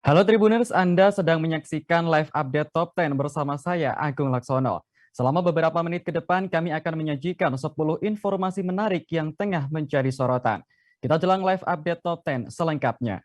Halo Tribuners, Anda sedang menyaksikan live update Top 10 bersama saya, Agung Laksono. Selama beberapa menit ke depan, kami akan menyajikan 10 informasi menarik yang tengah menjadi sorotan. Kita jelang live update Top 10 selengkapnya.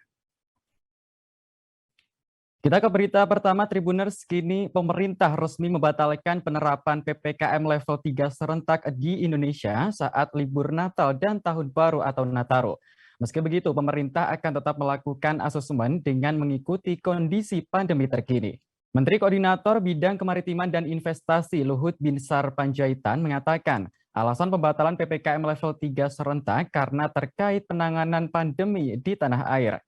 Kita ke berita pertama, Tribuners. Kini pemerintah resmi membatalkan penerapan PPKM level 3 serentak di Indonesia saat libur Natal dan Tahun Baru atau Nataru. Meski begitu, pemerintah akan tetap melakukan asesmen dengan mengikuti kondisi pandemi terkini. Menteri Koordinator Bidang Kemaritiman dan Investasi Luhut Binsar Panjaitan mengatakan, alasan pembatalan PPKM level 3 serentak karena terkait penanganan pandemi di tanah air.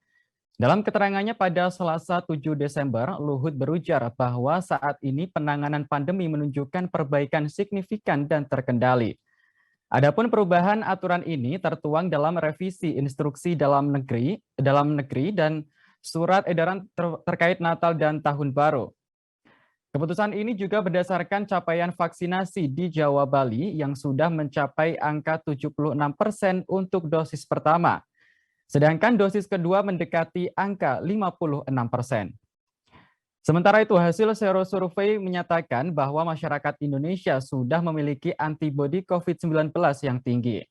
Dalam keterangannya pada Selasa 7 Desember, Luhut berujar bahwa saat ini penanganan pandemi menunjukkan perbaikan signifikan dan terkendali. Adapun perubahan aturan ini tertuang dalam revisi instruksi dalam negeri dan surat edaran terkait Natal dan Tahun Baru. Keputusan ini juga berdasarkan capaian vaksinasi di Jawa Bali yang sudah mencapai angka 76% untuk dosis pertama. Sedangkan dosis kedua mendekati angka 56%. Sementara itu, hasil serosurvei menyatakan bahwa masyarakat Indonesia sudah memiliki antibodi COVID-19 yang tinggi.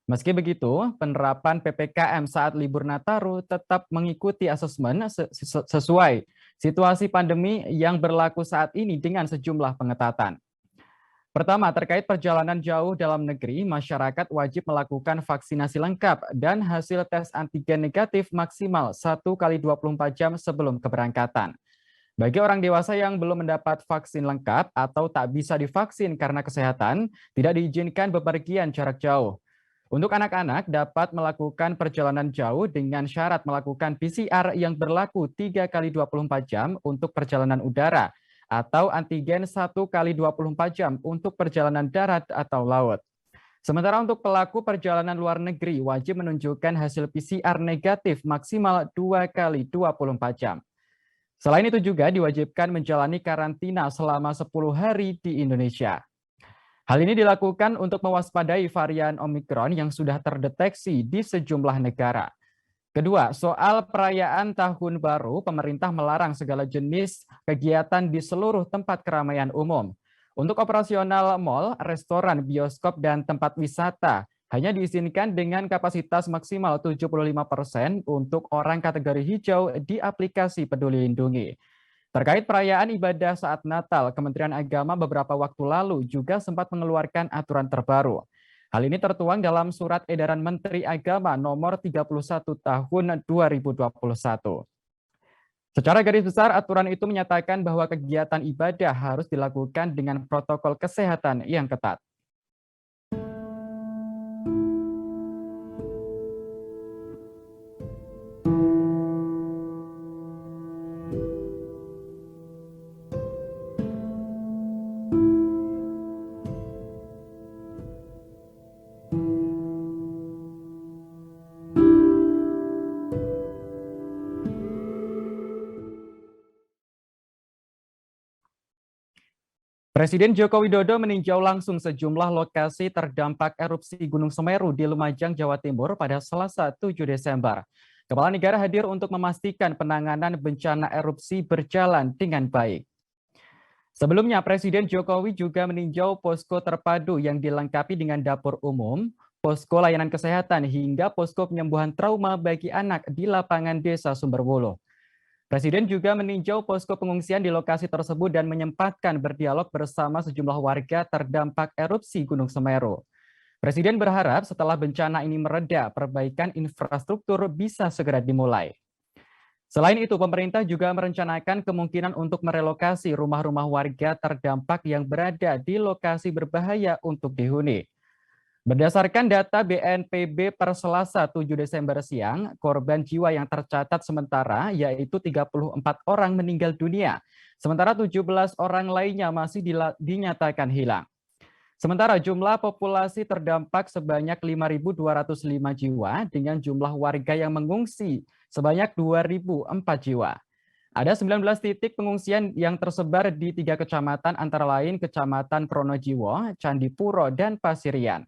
Meski begitu, penerapan PPKM saat libur Nataru tetap mengikuti asesmen sesuai situasi pandemi yang berlaku saat ini dengan sejumlah pengetatan. Pertama, terkait perjalanan jauh dalam negeri, masyarakat wajib melakukan vaksinasi lengkap dan hasil tes antigen negatif maksimal 1 kali 24 jam sebelum keberangkatan. Bagi orang dewasa yang belum mendapat vaksin lengkap atau tak bisa divaksin karena kesehatan, tidak diizinkan bepergian jarak jauh. Untuk anak-anak dapat melakukan perjalanan jauh dengan syarat melakukan PCR yang berlaku 3 kali 24 jam untuk perjalanan udara atau antigen 1 kali 24 jam untuk perjalanan darat atau laut. Sementara untuk pelaku perjalanan luar negeri wajib menunjukkan hasil PCR negatif maksimal 2 kali 24 jam. Selain itu juga diwajibkan menjalani karantina selama 10 hari di Indonesia. Hal ini dilakukan untuk mewaspadai varian Omikron yang sudah terdeteksi di sejumlah negara. Kedua, soal perayaan Tahun Baru, pemerintah melarang segala jenis kegiatan di seluruh tempat keramaian umum. Untuk operasional mal, restoran, bioskop, dan tempat wisata, hanya diizinkan dengan kapasitas maksimal 75% untuk orang kategori hijau di aplikasi Peduli Lindungi. Terkait perayaan ibadah saat Natal, Kementerian Agama beberapa waktu lalu juga sempat mengeluarkan aturan terbaru. Hal ini tertuang dalam Surat Edaran Menteri Agama Nomor 31 Tahun 2021. Secara garis besar, aturan itu menyatakan bahwa kegiatan ibadah harus dilakukan dengan protokol kesehatan yang ketat. Presiden Joko Widodo meninjau langsung sejumlah lokasi terdampak erupsi Gunung Semeru di Lumajang, Jawa Timur pada Selasa 7 Desember. Kepala negara hadir untuk memastikan penanganan bencana erupsi berjalan dengan baik. Sebelumnya, Presiden Jokowi juga meninjau posko terpadu yang dilengkapi dengan dapur umum, posko layanan kesehatan, hingga posko penyembuhan trauma bagi anak di lapangan Desa Sumberwuluh. Presiden juga meninjau posko pengungsian di lokasi tersebut dan menyempatkan berdialog bersama sejumlah warga terdampak erupsi Gunung Semeru. Presiden berharap setelah bencana ini mereda, perbaikan infrastruktur bisa segera dimulai. Selain itu, pemerintah juga merencanakan kemungkinan untuk merelokasi rumah-rumah warga terdampak yang berada di lokasi berbahaya untuk dihuni. Berdasarkan data BNPB per Selasa 7 Desember siang, korban jiwa yang tercatat sementara yaitu 34 orang meninggal dunia, sementara 17 orang lainnya masih dinyatakan hilang. Sementara jumlah populasi terdampak sebanyak 5.205 jiwa dengan jumlah warga yang mengungsi sebanyak 2.004 jiwa. Ada 19 titik pengungsian yang tersebar di 3 kecamatan antara lain Kecamatan Pronojiwo, Candipuro, dan Pasirian.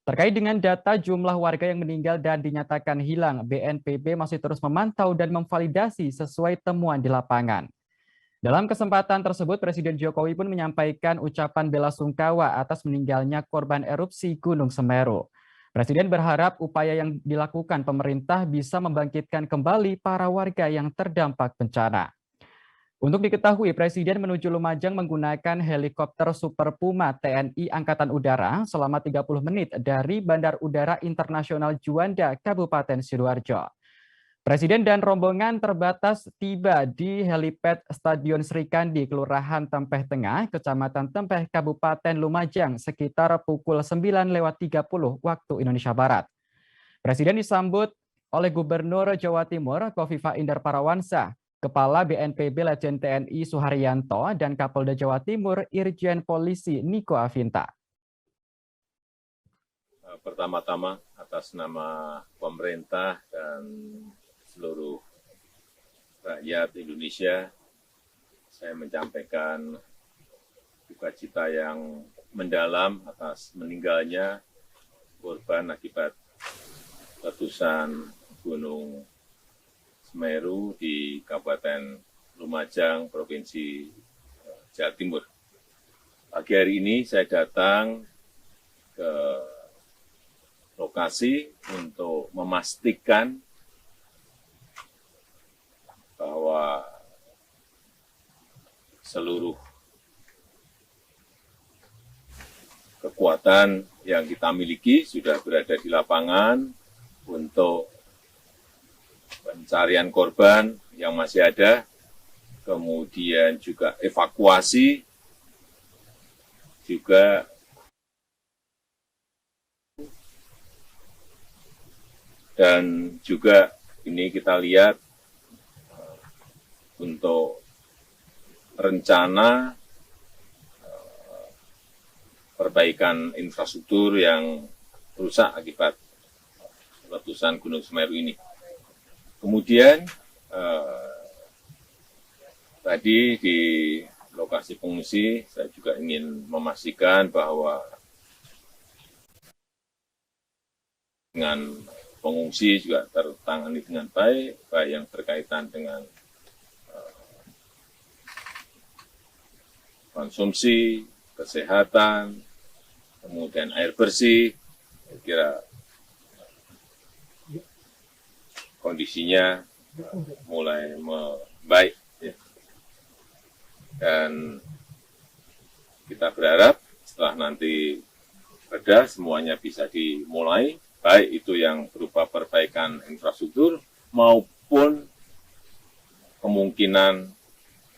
Terkait dengan data jumlah warga yang meninggal dan dinyatakan hilang, BNPB masih terus memantau dan memvalidasi sesuai temuan di lapangan. Dalam kesempatan tersebut, Presiden Jokowi pun menyampaikan ucapan bela sungkawa atas meninggalnya korban erupsi Gunung Semeru. Presiden berharap upaya yang dilakukan pemerintah bisa membangkitkan kembali para warga yang terdampak bencana. Untuk diketahui, Presiden menuju Lumajang menggunakan helikopter Super Puma TNI Angkatan Udara selama 30 menit dari Bandar Udara Internasional Juanda, Kabupaten Sidoarjo. Presiden dan rombongan terbatas tiba di helipad Stadion Srikandi, Kelurahan Tempeh Tengah, Kecamatan Tempeh, Kabupaten Lumajang, sekitar pukul 9.30 waktu Indonesia Barat. Presiden disambut oleh Gubernur Jawa Timur, Khofifah Indar Parawansa, Kepala BNPB Letjen TNI Suharyanto, dan Kapolda Jawa Timur Irjen Polisi Niko Afinta. Pertama-tama atas nama pemerintah dan seluruh rakyat Indonesia, saya menyampaikan duka cita yang mendalam atas meninggalnya korban akibat letusan Gunung Semeru di Kabupaten Lumajang, Provinsi Jawa Timur. Pagi hari ini saya datang ke lokasi untuk memastikan bahwa seluruh kekuatan yang kita miliki sudah berada di lapangan untuk pencarian korban yang masih ada, kemudian juga evakuasi, juga dan juga ini kita lihat untuk rencana perbaikan infrastruktur yang rusak akibat letusan Gunung Semeru ini. Kemudian tadi di lokasi pengungsi saya juga ingin memastikan bahwa dengan pengungsi juga tertangani dengan baik, baik yang berkaitan dengan konsumsi, kesehatan, kemudian air bersih. Saya kira kondisinya mulai membaik. Ya. Dan kita berharap setelah nanti reda semuanya bisa dimulai, baik itu yang berupa perbaikan infrastruktur maupun kemungkinan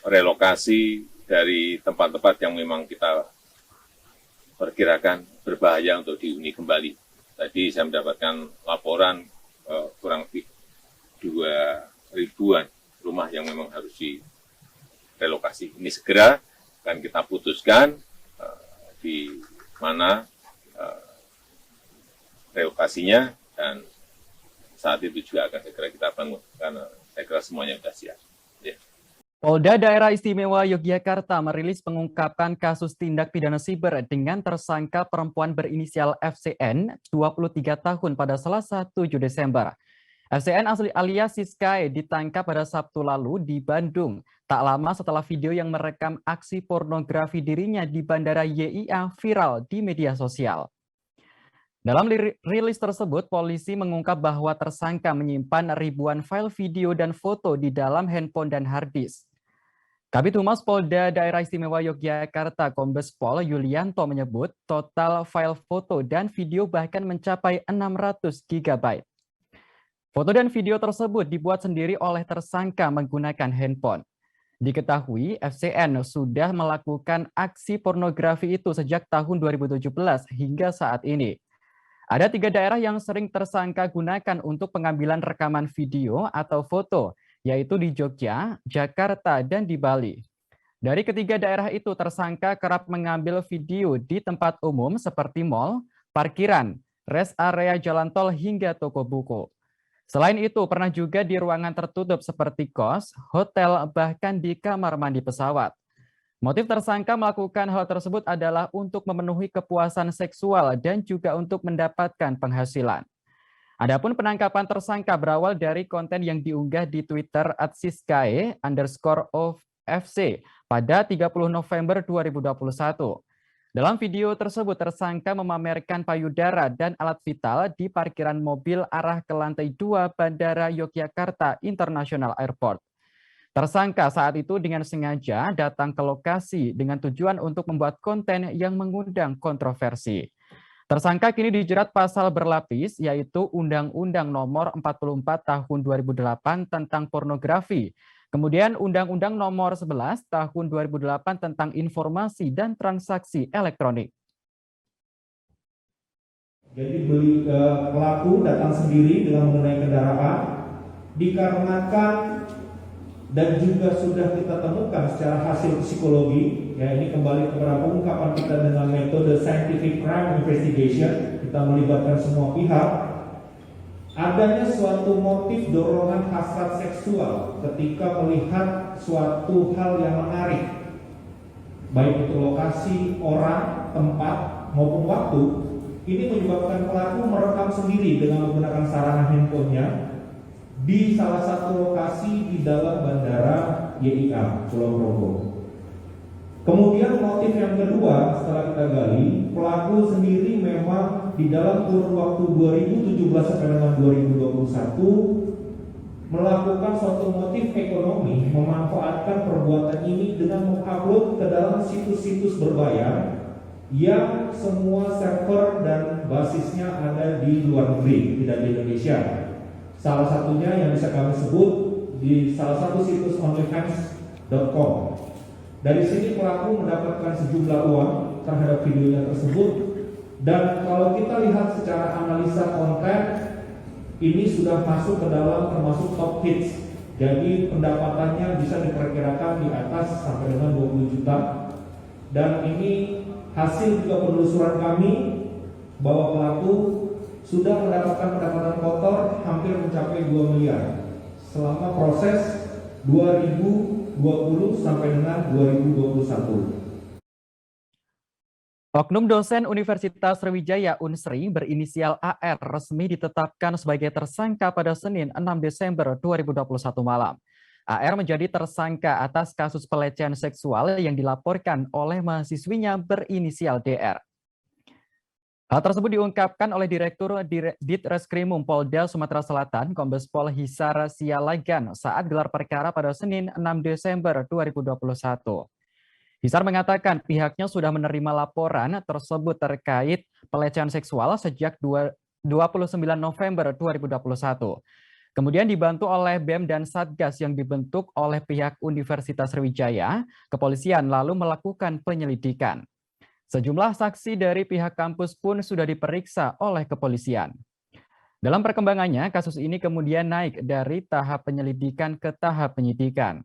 relokasi dari tempat-tempat yang memang kita perkirakan berbahaya untuk dihuni kembali. Tadi saya mendapatkan laporan kurang lebih 2.000-an rumah yang memang harus direlokasi. Ini segera akan kita putuskan di mana relokasinya, dan saat itu juga akan segera kita bangun, karena saya kira semuanya sudah siap. Ya. Polda Daerah Istimewa Yogyakarta merilis pengungkapan kasus tindak pidana siber dengan tersangka perempuan berinisial FCN, 23 tahun pada Selasa 7 Desember. FCN alias Siskae ditangkap pada Sabtu lalu di Bandung, tak lama setelah video yang merekam aksi pornografi dirinya di Bandara YIA viral di media sosial. Dalam rilis tersebut, polisi mengungkap bahwa tersangka menyimpan ribuan file video dan foto di dalam handphone dan hard disk. Kabid Humas Polda Daerah Istimewa Yogyakarta Kombes Pol Yulianto menyebut total file foto dan video bahkan mencapai 600 GB. Foto dan video tersebut dibuat sendiri oleh tersangka menggunakan handphone. Diketahui FCN sudah melakukan aksi pornografi itu sejak tahun 2017 hingga saat ini. Ada 3 daerah yang sering tersangka gunakan untuk pengambilan rekaman video atau foto, yaitu di Jogja, Jakarta, dan di Bali. Dari ketiga daerah itu, tersangka kerap mengambil video di tempat umum seperti mal, parkiran, rest area jalan tol, hingga toko buku. Selain itu, pernah juga di ruangan tertutup seperti kos, hotel, bahkan di kamar mandi pesawat. Motif tersangka melakukan hal tersebut adalah untuk memenuhi kepuasan seksual dan juga untuk mendapatkan penghasilan. Adapun penangkapan tersangka berawal dari konten yang diunggah di Twitter @siskae_of_fc pada 30 November 2021. Dalam video tersebut, tersangka memamerkan payudara dan alat vital di parkiran mobil arah ke lantai 2 Bandara Yogyakarta International Airport. Tersangka saat itu dengan sengaja datang ke lokasi dengan tujuan untuk membuat konten yang mengundang kontroversi. Tersangka kini dijerat pasal berlapis, yaitu Undang-Undang Nomor 44 Tahun 2008 tentang pornografi, kemudian Undang-Undang Nomor 11 Tahun 2008 tentang informasi dan transaksi elektronik. Jadi pelaku datang sendiri dengan menggunakan kendaraan, dikarenakan dan juga sudah kita temukan secara hasil psikologi, ya ini kembali kepada pengungkapan kita dengan metode scientific crime investigation, kita melibatkan semua pihak, adanya suatu motif dorongan hasrat seksual ketika melihat suatu hal yang menarik, baik itu lokasi, orang, tempat, maupun waktu. Ini menyebabkan pelaku merekam sendiri dengan menggunakan sarana handphonenya di salah satu lokasi di dalam Bandara YIA Pulau Rogo. Kemudian motif yang kedua setelah kita gali, pelaku sendiri memang di dalam kurun waktu 2017 sampai dengan 2021 melakukan suatu motif ekonomi, memanfaatkan perbuatan ini dengan mengupload ke dalam situs-situs berbayar yang semua server dan basisnya ada di luar negeri, tidak di Indonesia. Salah satunya yang bisa kami sebut di salah satu situs onlyfans.com. Dari sini pelaku mendapatkan sejumlah uang terhadap videonya tersebut, dan kalau kita lihat secara analisa konten, ini sudah masuk ke dalam termasuk top hits. Jadi pendapatannya bisa diperkirakan di atas sampai dengan 20 juta. Dan ini hasil juga penelusuran kami bahwa pelaku sudah mendapatkan pendapatan kotor hampir mencapai 2 miliar selama proses 2020 sampai dengan 2021. Oknum dosen Universitas Sriwijaya Unsri berinisial AR resmi ditetapkan sebagai tersangka pada Senin 6 Desember 2021 malam. AR menjadi tersangka atas kasus pelecehan seksual yang dilaporkan oleh mahasiswinya berinisial DR. Hal tersebut diungkapkan oleh Direktur Ditreskrimum Polda Sumatera Selatan, Kombes Pol Hisar Sialagan saat gelar perkara pada Senin 6 Desember 2021. Hisar mengatakan pihaknya sudah menerima laporan tersebut terkait pelecehan seksual sejak 29 November 2021. Kemudian dibantu oleh BEM dan Satgas yang dibentuk oleh pihak Universitas Sriwijaya, kepolisian lalu melakukan penyelidikan. Sejumlah saksi dari pihak kampus pun sudah diperiksa oleh kepolisian. Dalam perkembangannya, kasus ini kemudian naik dari tahap penyelidikan ke tahap penyidikan.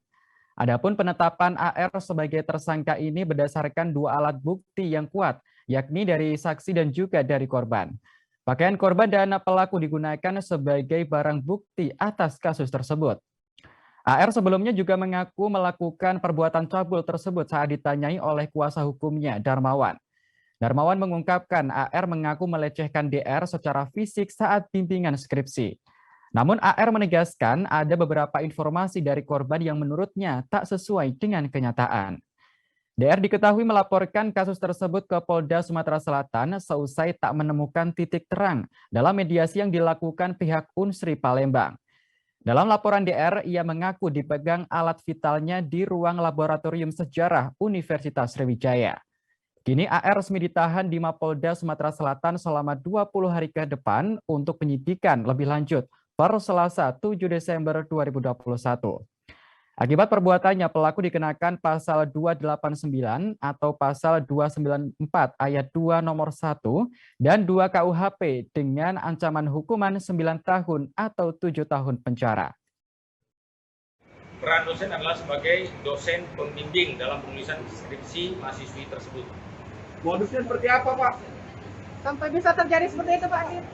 Adapun penetapan AR sebagai tersangka ini berdasarkan 2 alat bukti yang kuat, yakni dari saksi dan juga dari korban. Pakaian korban dan pelaku digunakan sebagai barang bukti atas kasus tersebut. AR sebelumnya juga mengaku melakukan perbuatan cabul tersebut saat ditanyai oleh kuasa hukumnya, Darmawan. Darmawan mengungkapkan AR mengaku melecehkan DR secara fisik saat bimbingan skripsi. Namun AR menegaskan ada beberapa informasi dari korban yang menurutnya tak sesuai dengan kenyataan. DR diketahui melaporkan kasus tersebut ke Polda Sumatera Selatan seusai tak menemukan titik terang dalam mediasi yang dilakukan pihak Unsri Palembang. Dalam laporan DR, ia mengaku dipegang alat vitalnya di ruang laboratorium sejarah Universitas Sriwijaya. Kini AR resmi ditahan di Mapolda Sumatera Selatan selama 20 hari ke depan untuk penyidikan lebih lanjut per Selasa 7 Desember 2021. Akibat perbuatannya, pelaku dikenakan pasal 289 atau pasal 294 ayat 2 nomor 1 dan 2 KUHP dengan ancaman hukuman 9 tahun atau 7 tahun penjara. Peran dosen adalah sebagai dosen pembimbing dalam penulisan skripsi mahasiswi tersebut. Modusnya seperti apa, Pak? Sampai bisa terjadi seperti itu, Pak Adit.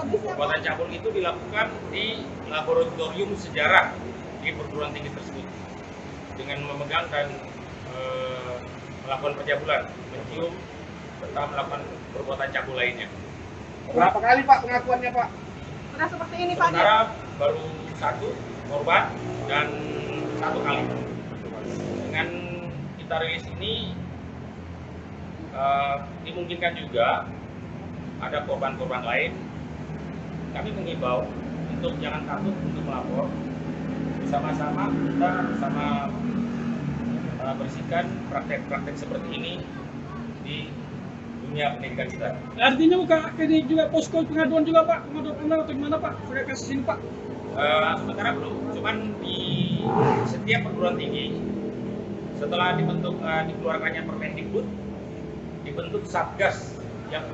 Perbuatan cabul itu dilakukan di laboratorium sejarah di perguruan tinggi tersebut dengan memegang dan melakukan pencabulan, mencium, serta melakukan perbuatan cabul lainnya. Berapa kali Pak pengakuannya Pak? Sudah seperti ini Pak. Sementara baru 1 korban dan 1 kali. Dengan kita rilis ini dimungkinkan juga ada korban-korban lain. Kami mengimbau untuk jangan takut untuk melapor. Bersama-sama kita bersama bersihkan praktek-praktek seperti ini di dunia pendidikan kita. Artinya buka ini juga posko pengaduan juga Pak, pengaduan online atau gimana Pak? Saya kasus ini Pak. Sementara belum, cuman di setiap perguruan tinggi setelah dikeluarkannya Permendikbud, dibentuk satgas yang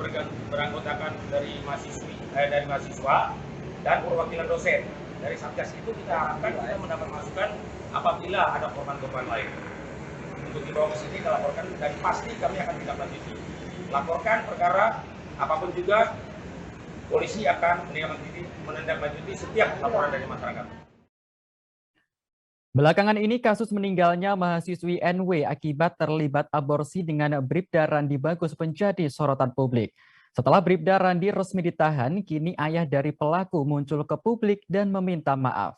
beranggotakan dari mahasiswa dan perwakilan dosen. Dari satgas itu kita harapkan kita mendapat masukan apabila ada korban-korban lain. Untuk dibawa ke sini, kita laporkan dan pasti kami akan tindak lanjuti. Laporkan perkara apapun juga, polisi akan menindaklanjuti setiap laporan dari masyarakat. Belakangan ini kasus meninggalnya mahasiswi NW akibat terlibat aborsi dengan Bribda Randi Bagus menjadi sorotan publik. Setelah Bribda Randi resmi ditahan, kini ayah dari pelaku muncul ke publik dan meminta maaf.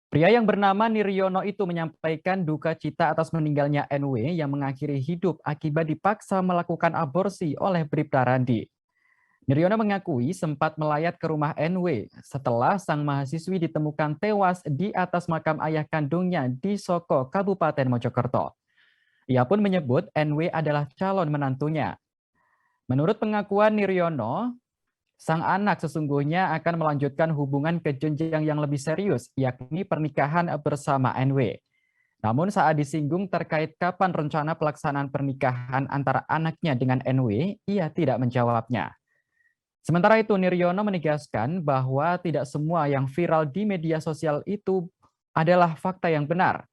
Pria yang bernama Niryono itu menyampaikan duka cita atas meninggalnya NW yang mengakhiri hidup akibat dipaksa melakukan aborsi oleh Bribda Randi. Niryono mengakui sempat melayat ke rumah NW setelah sang mahasiswi ditemukan tewas di atas makam ayah kandungnya di Soko, Kabupaten Mojokerto. Ia pun menyebut NW adalah calon menantunya. Menurut pengakuan Niryono, sang anak sesungguhnya akan melanjutkan hubungan ke jenjang yang lebih serius, yakni pernikahan bersama NW. Namun saat disinggung terkait kapan rencana pelaksanaan pernikahan antara anaknya dengan NW, ia tidak menjawabnya. Sementara itu, Niryono menegaskan bahwa tidak semua yang viral di media sosial itu adalah fakta yang benar.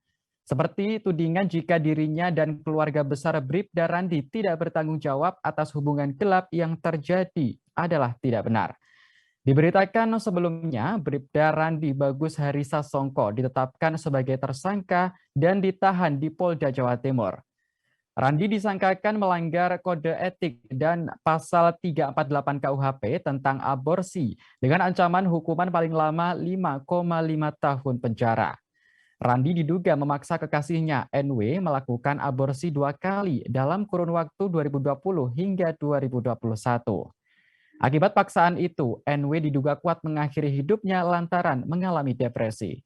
Seperti tudingan jika dirinya dan keluarga besar Bribda Randi tidak bertanggung jawab atas hubungan gelap yang terjadi adalah tidak benar. Diberitakan sebelumnya, Bribda Randi Bagus Harisasongko ditetapkan sebagai tersangka dan ditahan di Polda Jawa Timur. Randi disangkakan melanggar kode etik dan pasal 348 KUHP tentang aborsi dengan ancaman hukuman paling lama 5,5 tahun penjara. Randi diduga memaksa kekasihnya NW melakukan aborsi 2 kali dalam kurun waktu 2020 hingga 2021. Akibat paksaan itu, NW diduga kuat mengakhiri hidupnya lantaran mengalami depresi.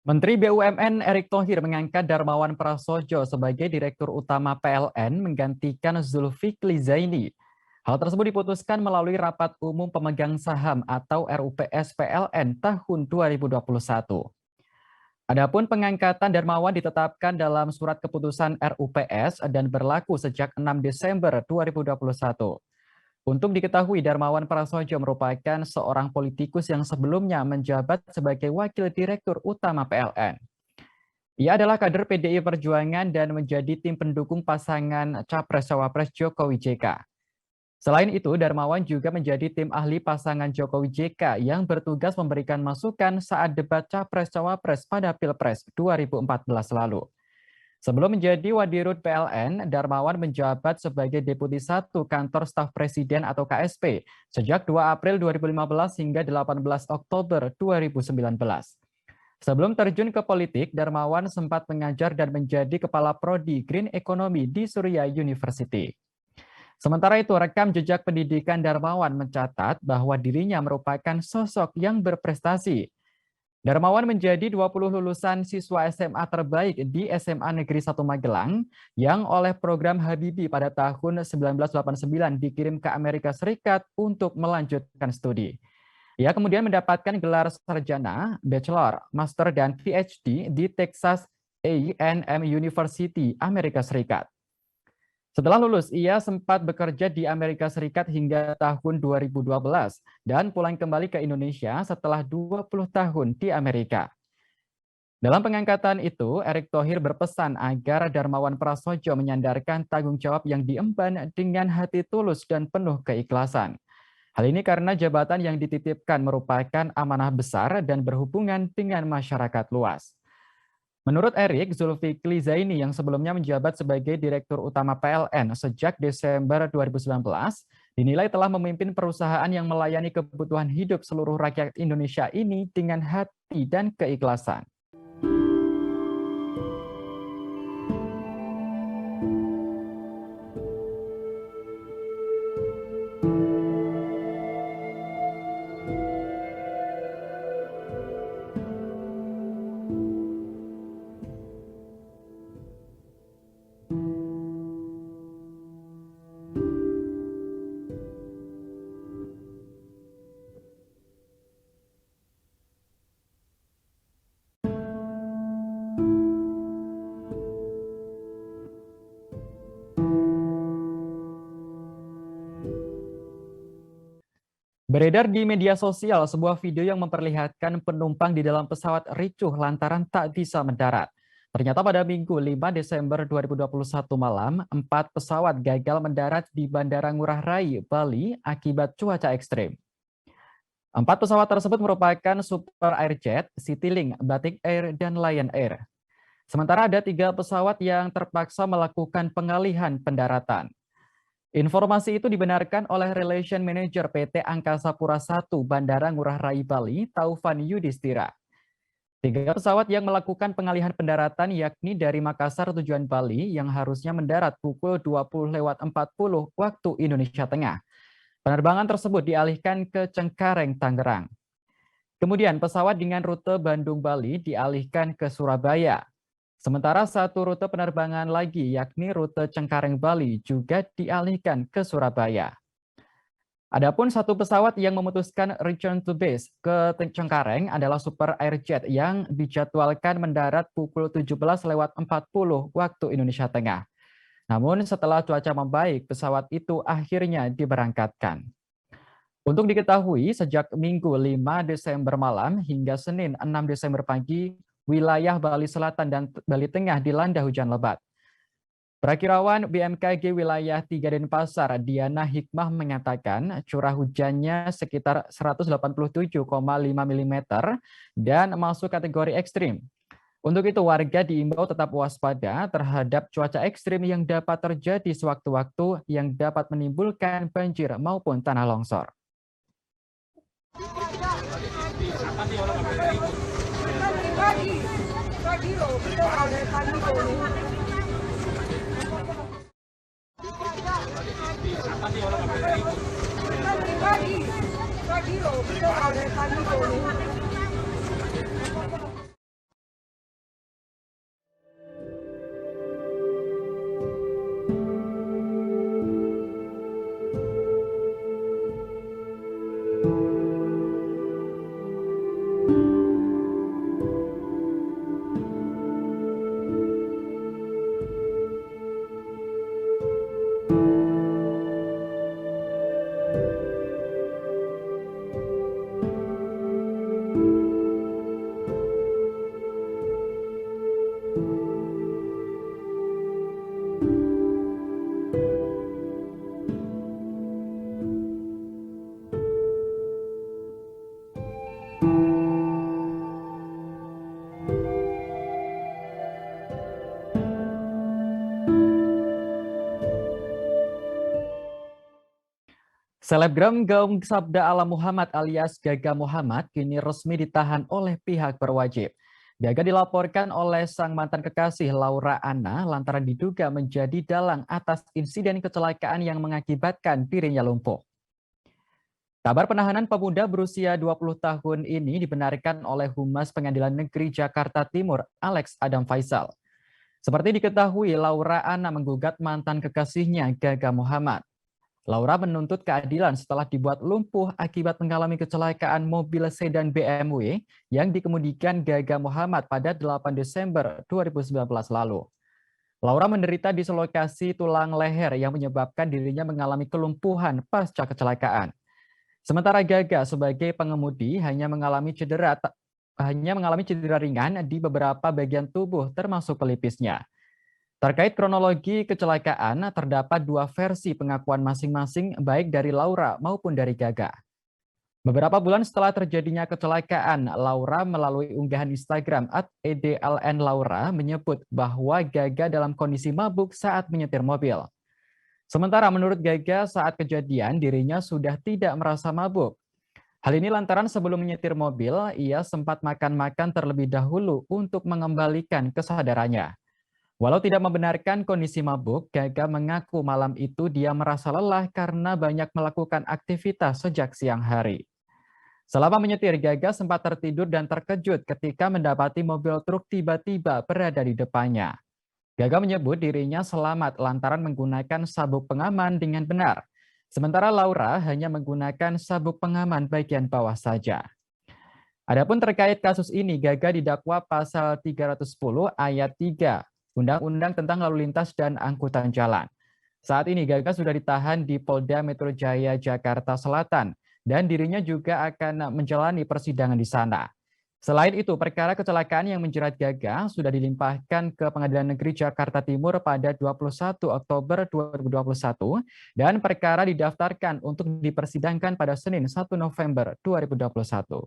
Menteri BUMN Erick Thohir mengangkat Darmawan Prasojo sebagai Direktur Utama PLN menggantikan Zulfikli Zaini. Hal tersebut diputuskan melalui Rapat Umum Pemegang Saham atau RUPS PLN tahun 2021. Adapun pengangkatan Darmawan ditetapkan dalam surat keputusan RUPS dan berlaku sejak 6 Desember 2021. Untuk diketahui, Darmawan Prasojo merupakan seorang politikus yang sebelumnya menjabat sebagai Wakil Direktur Utama PLN. Ia adalah kader PDI Perjuangan dan menjadi tim pendukung pasangan Capres-Cawapres Jokowi JK. Selain itu, Darmawan juga menjadi tim ahli pasangan Jokowi JK yang bertugas memberikan masukan saat debat Capres-Cawapres pada Pilpres 2014 lalu. Sebelum menjadi Wadirut PLN, Darmawan menjabat sebagai Deputi 1 Kantor Staf Presiden atau KSP sejak 2 April 2015 hingga 18 Oktober 2019. Sebelum terjun ke politik, Darmawan sempat mengajar dan menjadi Kepala Prodi Green Economy di Surya University. Sementara itu, rekam jejak pendidikan Darmawan mencatat bahwa dirinya merupakan sosok yang berprestasi. Darmawan menjadi 20 lulusan siswa SMA terbaik di SMA Negeri 1 Magelang yang oleh program Habibie pada tahun 1989 dikirim ke Amerika Serikat untuk melanjutkan studi. Ia kemudian mendapatkan gelar sarjana, bachelor, master, dan PhD di Texas A&M University, Amerika Serikat. Setelah lulus, ia sempat bekerja di Amerika Serikat hingga tahun 2012 dan pulang kembali ke Indonesia setelah 20 tahun di Amerika. Dalam pengangkatan itu, Erick Thohir berpesan agar Darmawan Prasojo menyandarkan tanggung jawab yang diemban dengan hati tulus dan penuh keikhlasan. Hal ini karena jabatan yang dititipkan merupakan amanah besar dan berhubungan dengan masyarakat luas. Menurut Erick, Zulfikli Zaini yang sebelumnya menjabat sebagai Direktur Utama PLN sejak Desember 2019, dinilai telah memimpin perusahaan yang melayani kebutuhan hidup seluruh rakyat Indonesia ini dengan hati dan keikhlasan. Beredar di media sosial sebuah video yang memperlihatkan penumpang di dalam pesawat ricuh lantaran tak bisa mendarat. Ternyata pada Minggu 5 Desember 2021 malam, 4 pesawat gagal mendarat di Bandara Ngurah Rai, Bali akibat cuaca ekstrim. 4 pesawat tersebut merupakan Super Airjet, Citylink, Batik Air, dan Lion Air. Sementara ada 3 pesawat yang terpaksa melakukan pengalihan pendaratan. Informasi itu dibenarkan oleh Relation Manager PT Angkasa Pura I Bandara Ngurah Rai Bali, Taufan Yudhistira. 3 pesawat yang melakukan pengalihan pendaratan yakni dari Makassar tujuan Bali yang harusnya mendarat pukul 20.40 waktu Indonesia Tengah. Penerbangan tersebut dialihkan ke Cengkareng, Tangerang. Kemudian pesawat dengan rute Bandung-Bali dialihkan ke Surabaya. Sementara 1 rute penerbangan lagi, yakni rute Cengkareng-Bali, juga dialihkan ke Surabaya. Adapun 1 pesawat yang memutuskan return to base ke Cengkareng adalah Super Airjet yang dijadwalkan mendarat pukul 17.40 waktu Indonesia Tengah. Namun setelah cuaca membaik, pesawat itu akhirnya diberangkatkan. Untuk diketahui, sejak Minggu 5 Desember malam hingga Senin 6 Desember pagi, wilayah Bali Selatan dan Bali Tengah dilanda hujan lebat. Perakirawan BMKG wilayah 3 Denpasar, Diana Hikmah mengatakan curah hujannya sekitar 187,5 mm dan masuk kategori ekstrim. Untuk itu warga diimbau tetap waspada terhadap cuaca ekstrim yang dapat terjadi sewaktu-waktu yang dapat menimbulkan banjir maupun tanah longsor. Selebgram gaung Sabda Ala Muhammad alias Gaga Muhammad kini resmi ditahan oleh pihak berwajib. Gaga dilaporkan oleh sang mantan kekasih Laura Anna lantaran diduga menjadi dalang atas insiden kecelakaan yang mengakibatkan dirinya lumpuh. Kabar penahanan pemuda berusia 20 tahun ini dibenarkan oleh Humas Pengadilan Negeri Jakarta Timur, Alex Adam Faisal. Seperti diketahui, Laura Anna menggugat mantan kekasihnya Gaga Muhammad. Laura menuntut keadilan setelah dibuat lumpuh akibat mengalami kecelakaan mobil sedan BMW yang dikemudikan Gaga Muhammad pada 8 Desember 2019 lalu. Laura menderita dislokasi tulang leher yang menyebabkan dirinya mengalami kelumpuhan pasca kecelakaan. Sementara Gaga sebagai pengemudi hanya mengalami cedera ringan di beberapa bagian tubuh termasuk pelipisnya. Terkait kronologi kecelakaan, terdapat dua versi pengakuan masing-masing baik dari Laura maupun dari Gaga. Beberapa bulan setelah terjadinya kecelakaan, Laura melalui unggahan Instagram @edlnlaura menyebut bahwa Gaga dalam kondisi mabuk saat menyetir mobil. Sementara menurut Gaga saat kejadian dirinya sudah tidak merasa mabuk. Hal ini lantaran sebelum menyetir mobil, ia sempat makan-makan terlebih dahulu untuk mengembalikan kesadarannya. Walau tidak membenarkan kondisi mabuk, Gaga mengaku malam itu dia merasa lelah karena banyak melakukan aktivitas sejak siang hari. Selama menyetir, Gaga sempat tertidur dan terkejut ketika mendapati mobil truk tiba-tiba berada di depannya. Gaga menyebut dirinya selamat lantaran menggunakan sabuk pengaman dengan benar. Sementara Laura hanya menggunakan sabuk pengaman bagian bawah saja. Adapun terkait kasus ini, Gaga didakwa pasal 310 ayat 3 Undang-Undang tentang Lalu Lintas dan Angkutan Jalan. Saat ini Gaga sudah ditahan di Polda Metro Jaya, Jakarta Selatan, dan dirinya juga akan menjalani persidangan di sana. Selain itu, perkara kecelakaan yang menjerat Gaga sudah dilimpahkan ke Pengadilan Negeri Jakarta Timur pada 21 Oktober 2021, dan perkara didaftarkan untuk dipersidangkan pada Senin 1 November 2021.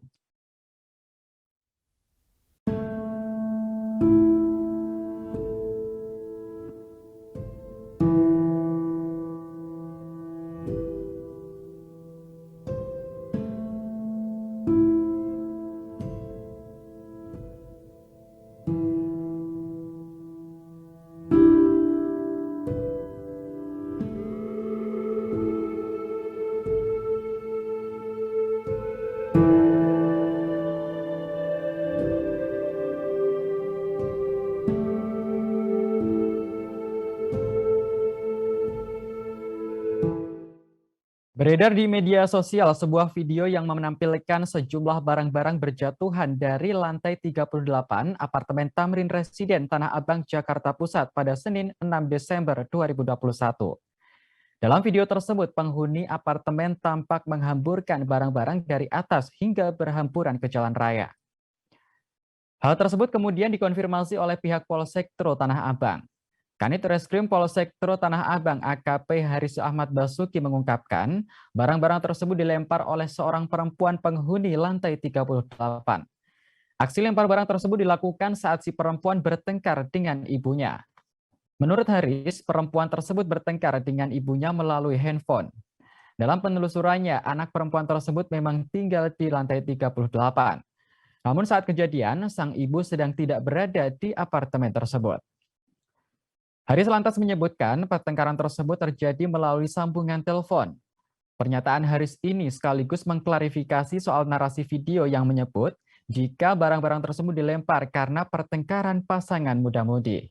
Beredar di media sosial sebuah video yang menampilkan sejumlah barang-barang berjatuhan dari lantai 38 apartemen Tamrin Residen Tanah Abang, Jakarta Pusat pada Senin 6 Desember 2021. Dalam video tersebut, penghuni apartemen tampak menghamburkan barang-barang dari atas hingga berhamburan ke jalan raya. Hal tersebut kemudian dikonfirmasi oleh pihak Polsektor Tanah Abang. Kanit Reskrim Polsektor Tanah Abang AKP Haris Ahmad Basuki mengungkapkan, barang-barang tersebut dilempar oleh seorang perempuan penghuni lantai 38. Aksi lempar barang tersebut dilakukan saat si perempuan bertengkar dengan ibunya. Menurut Haris, perempuan tersebut bertengkar dengan ibunya melalui handphone. Dalam penelusurannya, anak perempuan tersebut memang tinggal di lantai 38. Namun saat kejadian, sang ibu sedang tidak berada di apartemen tersebut. Haris lantas menyebutkan pertengkaran tersebut terjadi melalui sambungan telepon. Pernyataan Haris ini sekaligus mengklarifikasi soal narasi video yang menyebut jika barang-barang tersebut dilempar karena pertengkaran pasangan muda-mudi.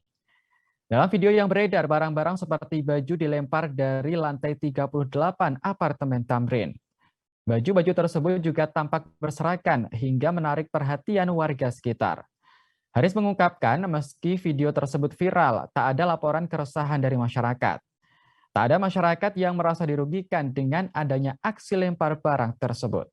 Dalam video yang beredar, barang-barang seperti baju dilempar dari lantai 38 apartemen Tamrin. Baju-baju tersebut juga tampak berserakan hingga menarik perhatian warga sekitar. Haris mengungkapkan meski video tersebut viral, tak ada laporan keresahan dari masyarakat. Tak ada masyarakat yang merasa dirugikan dengan adanya aksi lempar barang tersebut.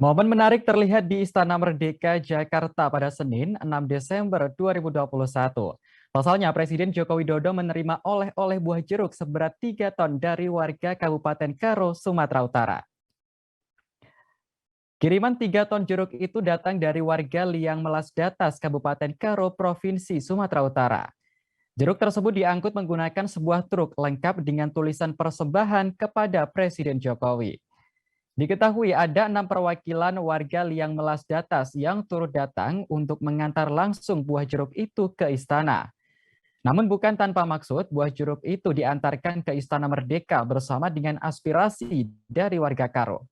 Momen menarik terlihat di Istana Merdeka, Jakarta pada Senin, 6 Desember 2021. Pasalnya, Presiden Joko Widodo menerima oleh-oleh buah jeruk seberat 3 ton dari warga Kabupaten Karo, Sumatera Utara. Kiriman 3 ton jeruk itu datang dari warga Liang Melas Datas, Kabupaten Karo, Provinsi Sumatera Utara. Jeruk tersebut diangkut menggunakan sebuah truk lengkap dengan tulisan persembahan kepada Presiden Jokowi. Diketahui ada 6 perwakilan warga Liang Melas Datas yang turut datang untuk mengantar langsung buah jeruk itu ke istana. Namun bukan tanpa maksud, buah jeruk itu diantarkan ke Istana Merdeka bersama dengan aspirasi dari warga Karo.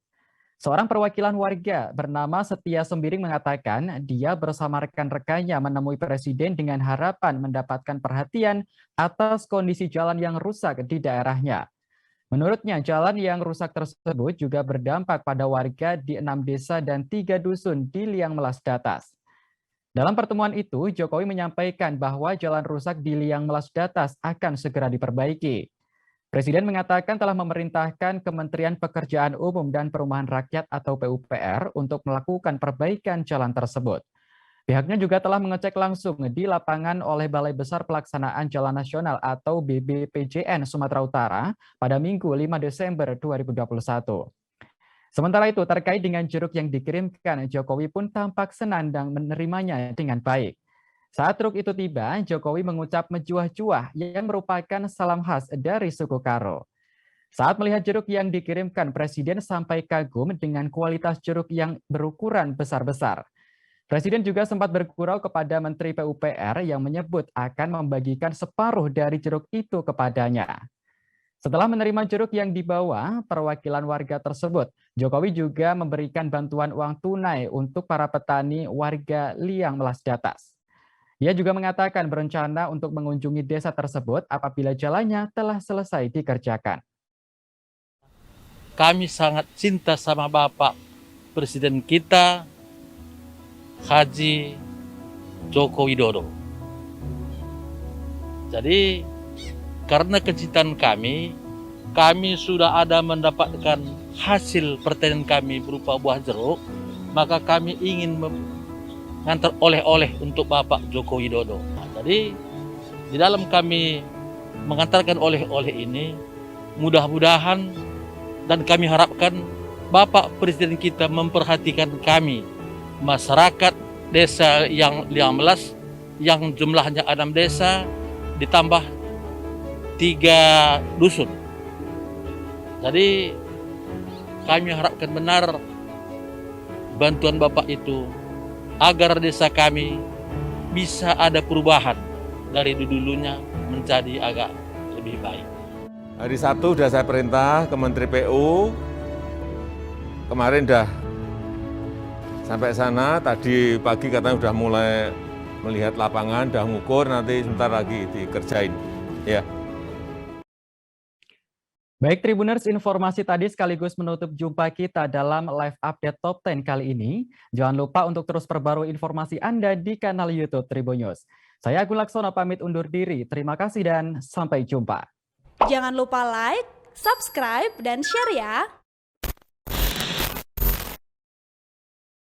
Seorang perwakilan warga bernama Setia Sembiring mengatakan dia bersama rekan-rekannya menemui Presiden dengan harapan mendapatkan perhatian atas kondisi jalan yang rusak di daerahnya. Menurutnya, jalan yang rusak tersebut juga berdampak pada warga di 6 desa dan 3 dusun di Liang Melas Datas. Dalam pertemuan itu, Jokowi menyampaikan bahwa jalan rusak di Liang Melas Datas akan segera diperbaiki. Presiden mengatakan telah memerintahkan Kementerian Pekerjaan Umum dan Perumahan Rakyat atau PUPR untuk melakukan perbaikan jalan tersebut. Pihaknya juga telah mengecek langsung di lapangan oleh Balai Besar Pelaksanaan Jalan Nasional atau BBPJN Sumatera Utara pada Minggu 5 Desember 2021. Sementara itu, terkait dengan jeruk yang dikirimkan, Jokowi pun tampak senang dan menerimanya dengan baik. Saat truk itu tiba, Jokowi mengucap mejuah-juah yang merupakan salam khas dari suku Karo. Saat melihat jeruk yang dikirimkan, Presiden sampai kagum dengan kualitas jeruk yang berukuran besar-besar. Presiden juga sempat bergurau kepada Menteri PUPR yang menyebut akan membagikan separuh dari jeruk itu kepadanya. Setelah menerima jeruk yang dibawa perwakilan warga tersebut, Jokowi juga memberikan bantuan uang tunai untuk para petani warga Liang Melas Datas. Ia juga mengatakan berencana untuk mengunjungi desa tersebut apabila jalannya telah selesai dikerjakan. Kami sangat cinta sama Bapak Presiden kita, Haji Joko Widodo. Jadi karena kecintaan kami sudah ada mendapatkan hasil pertanian kami berupa buah jeruk, maka kami ingin mengantar oleh-oleh untuk Bapak Joko Widodo. Jadi di dalam kami mengantarkan oleh-oleh ini, mudah-mudahan dan kami harapkan Bapak Presiden kita memperhatikan kami, masyarakat desa yang Liang Melas yang jumlahnya 6 desa ditambah 3 dusun. Jadi kami harapkan benar bantuan Bapak itu agar desa kami bisa ada perubahan dari dulunya menjadi agak lebih baik. Hari Sabtu sudah saya perintah ke Menteri PU, kemarin sudah sampai sana, tadi pagi katanya sudah mulai melihat lapangan, sudah ngukur, nanti sebentar lagi dikerjain. Ya. Baik Tribuners, informasi tadi sekaligus menutup jumpa kita dalam live update Top 10 kali ini. Jangan lupa untuk terus perbarui informasi Anda di kanal YouTube Tribun News. Saya Agung Laksono pamit undur diri. Terima kasih dan sampai jumpa. Jangan lupa like, subscribe, dan share ya.